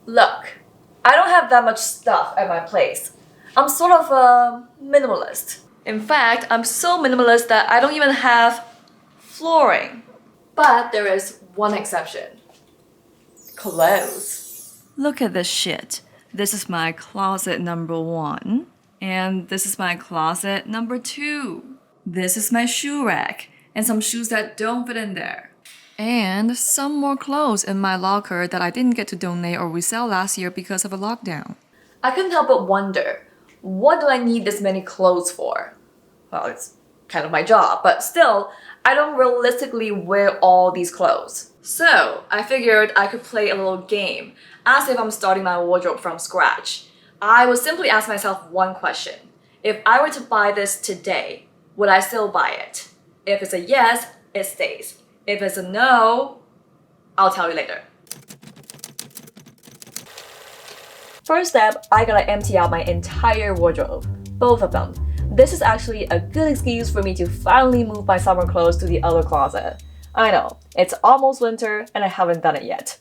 Look, I don't have that much stuff at my place. I'm sort of a minimalist. In fact, I'm so minimalist that I don't even have flooring. But there is one exception. Clothes. Look at this shit. This is my closet number 1. And this is my closet number 2. This is my shoe rack. And some shoes that don't fit in there. And some more clothes in my locker that I didn't get to donate or resell last year because of a lockdown. I couldn't help but wonder, what do I need this many clothes for? Well, it's kind of my job, but still, I don't realistically wear all these clothes. So, I figured I could play a little game, as if I'm starting my wardrobe from scratch. I would simply ask myself one question. If I were to buy this today, would I still buy it? If it's a yes, it stays. If it's a no, I'll tell you later. First step, I gotta empty out my entire wardrobe. Both of them. This is actually a good excuse for me to finally move my summer clothes to the other closet. I know, it's almost winter and I haven't done it yet.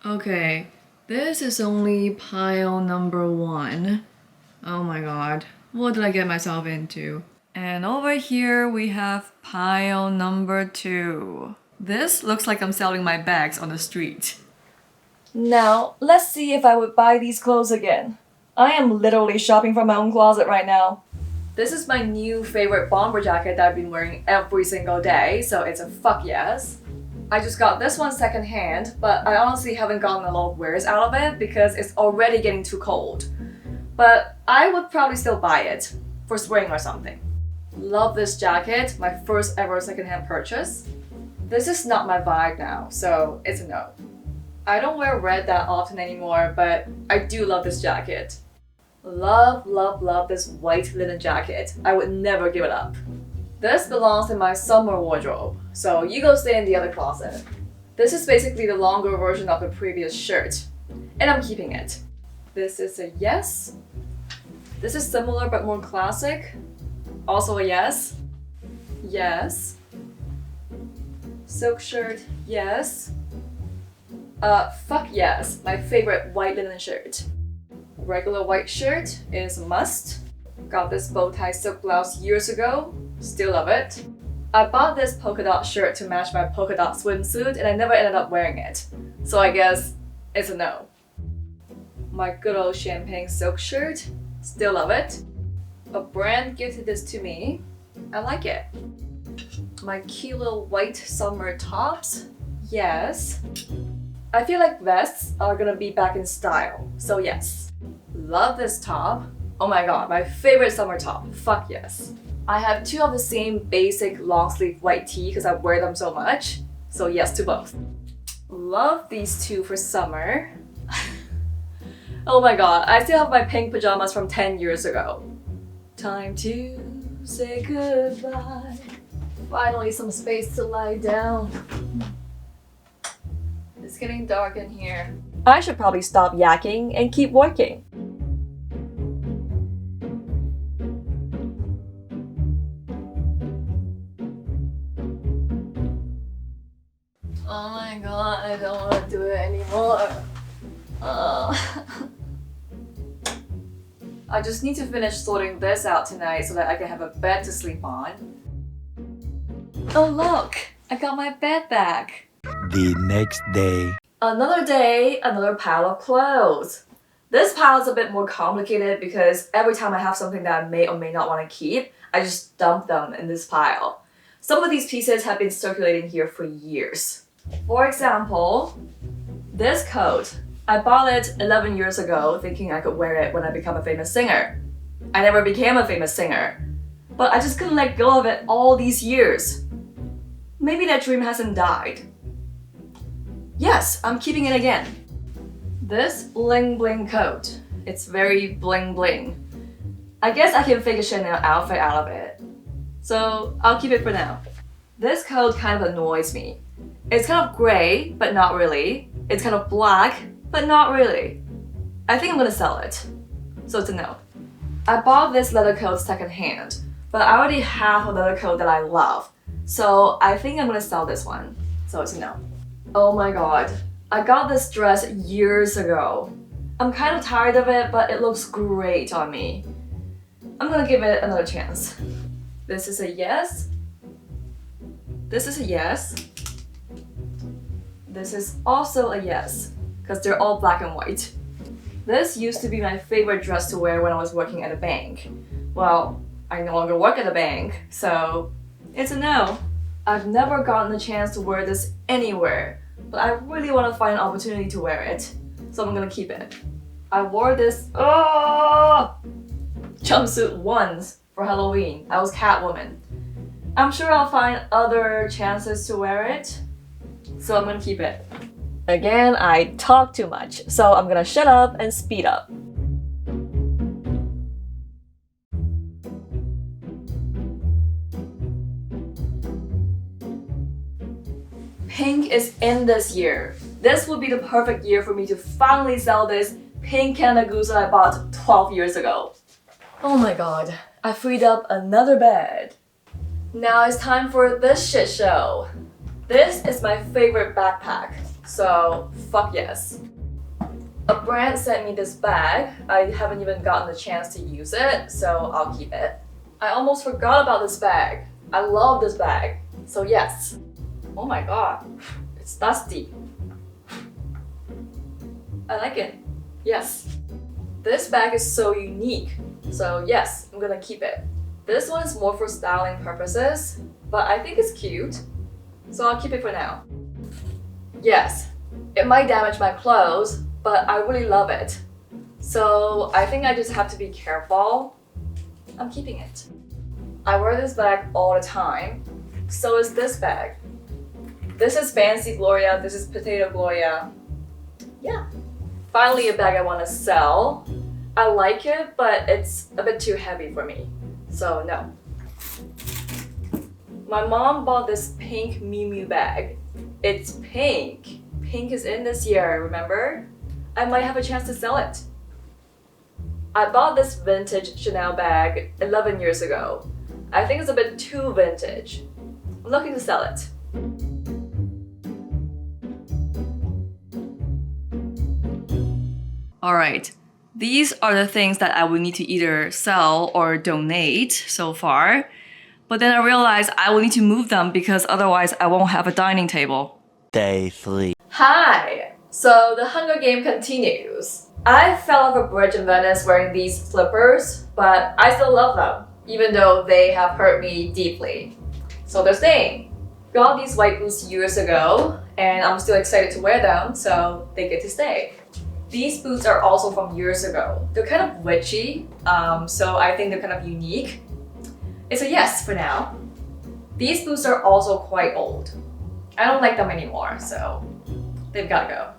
Okay, this is only pile number 1. Oh my god, what did I get myself into? And over here we have pile number 2. This looks like I'm selling my bags on the street. Now, let's see if I would buy these clothes again. I am literally shopping from my own closet right now. This is my new favorite bomber jacket that I've been wearing every single day, so it's a fuck yes. I just got this one secondhand, but I honestly haven't gotten a lot of wears out of it because it's already getting too cold. But I would probably still buy it for spring or something. Love this jacket, my first ever secondhand purchase. This is not my vibe now, so it's a no. I don't wear red that often anymore, but I do love this jacket. Love, love, love this white linen jacket. I would never give it up. This belongs in my summer wardrobe, so you go stay in the other closet. This is basically the longer version of the previous shirt, and I'm keeping it. This is a yes. This is similar but more classic. Also a yes. Yes. Silk shirt, yes. Fuck yes, my favorite white linen shirt. Regular white shirt is a must. Got this bow tie silk blouse years ago. Still love it. I bought this polka dot shirt to match my polka dot swimsuit and I never ended up wearing it. So I guess it's a no. My good old champagne silk shirt. Still love it. A brand gifted this to me. I like it. My cute little white summer tops. Yes. I feel like vests are gonna be back in style. So yes. Love this top. Oh my god, my favorite summer top. Fuck yes. I have 2 of the same basic long sleeve white tee because I wear them so much. So yes to both. Love these 2 for summer. Oh my god, I still have my pink pajamas from 10 years ago. Time to say goodbye. Finally some space to lie down. It's getting dark in here. I should probably stop yakking and keep working. Oh my god, I don't want to do it anymore. I just need to finish sorting this out tonight so that I can have a bed to sleep on. Oh look, I got my bed back. The next day. Another day, another pile of clothes. This pile is a bit more complicated because every time I have something that I may or may not want to keep, I just dump them in this pile. Some of these pieces have been circulating here for years. For example, this coat. I bought it 11 years ago thinking I could wear it when I become a famous singer. I never became a famous singer, but I just couldn't let go of it all these years. Maybe that dream hasn't died. Yes, I'm keeping it again. This bling bling coat. It's very bling bling. I guess I can fake a Chanel outfit out of it. So I'll keep it for now. This coat kind of annoys me. It's kind of gray, but not really. It's kind of black, but not really. I think I'm gonna sell it. So it's a no. I bought this leather coat secondhand, but I already have a leather coat that I love. So I think I'm gonna sell this one. So it's a no. Oh my god. I got this dress years ago. I'm kind of tired of it, but it looks great on me. I'm gonna give it another chance. This is a yes. This is a yes. This is also a yes, because they're all black and white. This used to be my favorite dress to wear when I was working at a bank. Well, I no longer work at a bank, so it's a no. I've never gotten a chance to wear this anywhere, but I really want to find an opportunity to wear it, so I'm gonna keep it. I wore this jumpsuit once for Halloween. I was Catwoman. I'm sure I'll find other chances to wear it, so I'm gonna keep it. Again, I talk too much, so I'm gonna shut up and speed up. Pink is in this year. This would be the perfect year for me to finally sell this pink Canada Goose that I bought 12 years ago. Oh my god, I freed up another bed. Now it's time for this shit show. This is my favorite backpack, so fuck yes. A brand sent me this bag. I haven't even gotten the chance to use it, so I'll keep it. I almost forgot about this bag. I love this bag, so yes. Oh my god, it's dusty. I like it. Yes. This bag is so unique, so yes, I'm gonna keep it. This one is more for styling purposes, but I think it's cute, so I'll keep it for now. Yes, it might damage my clothes, but I really love it. So I think I just have to be careful. I'm keeping it. I wear this bag all the time, so is this bag. This is Fancy Gloria, this is Potato Gloria. Yeah. Finally a bag I want to sell. I like it, but it's a bit too heavy for me, so no. My mom bought this pink Miu Miu bag. It's pink. Pink is in this year, remember? I might have a chance to sell it. I bought this vintage Chanel bag 11 years ago. I think it's a bit too vintage. I'm looking to sell it. Alright, these are the things that I would need to either sell or donate so far. But then I realized I will need to move them because otherwise I won't have a dining table. Day 3. Hi! So the Hunger Game continues. I fell off a bridge in Venice wearing these slippers, but I still love them, even though they have hurt me deeply. So they're staying. Got these white boots years ago, and I'm still excited to wear them, so they get to stay. These boots are also from years ago. They're kind of witchy, so I think they're kind of unique. It's a yes for now. These boots are also quite old. I don't like them anymore, so they've gotta go.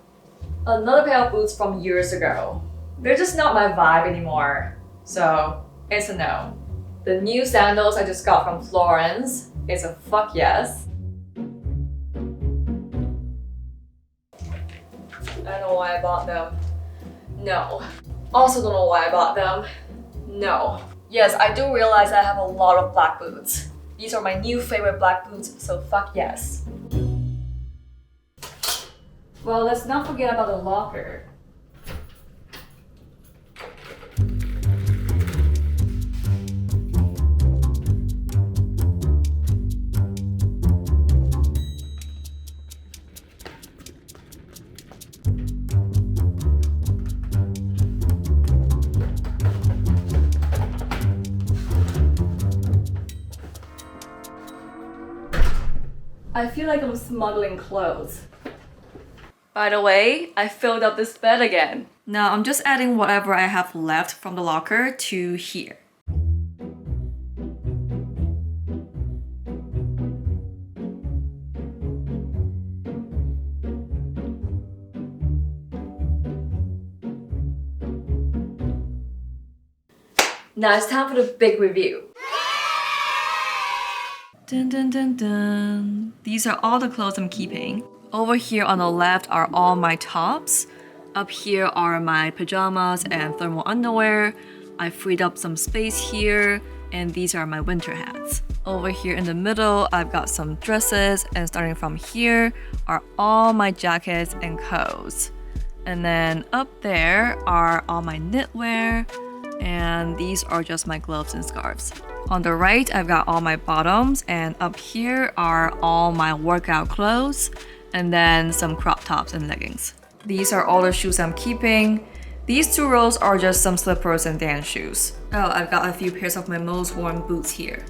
Another pair of boots from years ago. They're just not my vibe anymore, so it's a no. The new sandals I just got from Florence is a fuck yes. I don't know why I bought them. No. Also don't know why I bought them. No. Yes, I do realize I have a lot of black boots. These are my new favorite black boots, so fuck yes. Well, let's not forget about the locker. I feel like I'm smuggling clothes. By the way, I filled up this bed again. Now I'm just adding whatever I have left from the locker to here. Now it's time for the big review. Dun dun dun dun. These are all the clothes I'm keeping. Over here on the left are all my tops. Up here are my pajamas and thermal underwear. I freed up some space here, and these are my winter hats. Over here in the middle, I've got some dresses, and starting from here are all my jackets and coats. And then up there are all my knitwear, and these are just my gloves and scarves. On the right, I've got all my bottoms, and up here are all my workout clothes, and then some crop tops and leggings. These are all the shoes I'm keeping. These 2 rows are just some slippers and dance shoes. Oh, I've got a few pairs of my most worn boots here.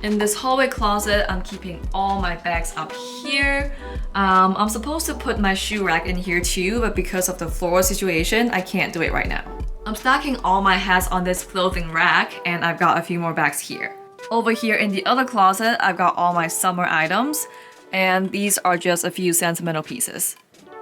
In this hallway closet, I'm keeping all my bags up here. I'm supposed to put my shoe rack in here too, but because of the floor situation, I can't do it right now. I'm stacking all my hats on this clothing rack, and I've got a few more bags here. Over here in the other closet, I've got all my summer items, and these are just a few sentimental pieces.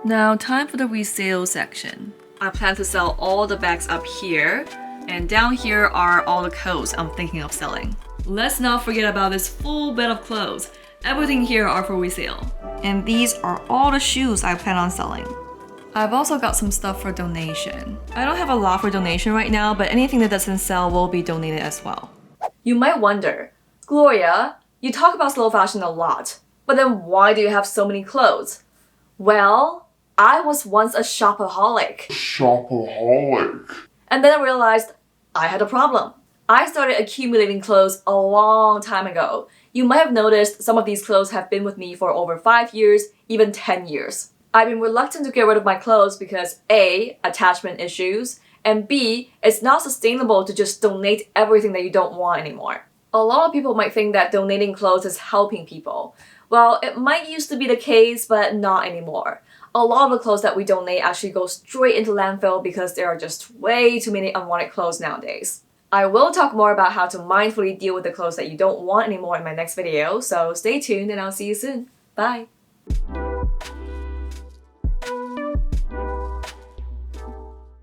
Now, time for the resale section. I plan to sell all the bags up here, and down here are all the coats I'm thinking of selling. Let's not forget about this full bed of clothes. Everything here are for resale. And these are all the shoes I plan on selling. I've also got some stuff for donation. I don't have a lot for donation right now, but anything that doesn't sell will be donated as well. You might wonder, Gloria, you talk about slow fashion a lot, but then why do you have so many clothes? Well, I was once a shopaholic. And then I realized I had a problem. I started accumulating clothes a long time ago. You might have noticed some of these clothes have been with me for over 5 years, even 10 years. I've been reluctant to get rid of my clothes because A, attachment issues, and B, it's not sustainable to just donate everything that you don't want anymore. A lot of people might think that donating clothes is helping people. Well, it might used to be the case, but not anymore. A lot of the clothes that we donate actually go straight into landfill because there are just way too many unwanted clothes nowadays. I will talk more about how to mindfully deal with the clothes that you don't want anymore in my next video, so stay tuned and I'll see you soon. Bye!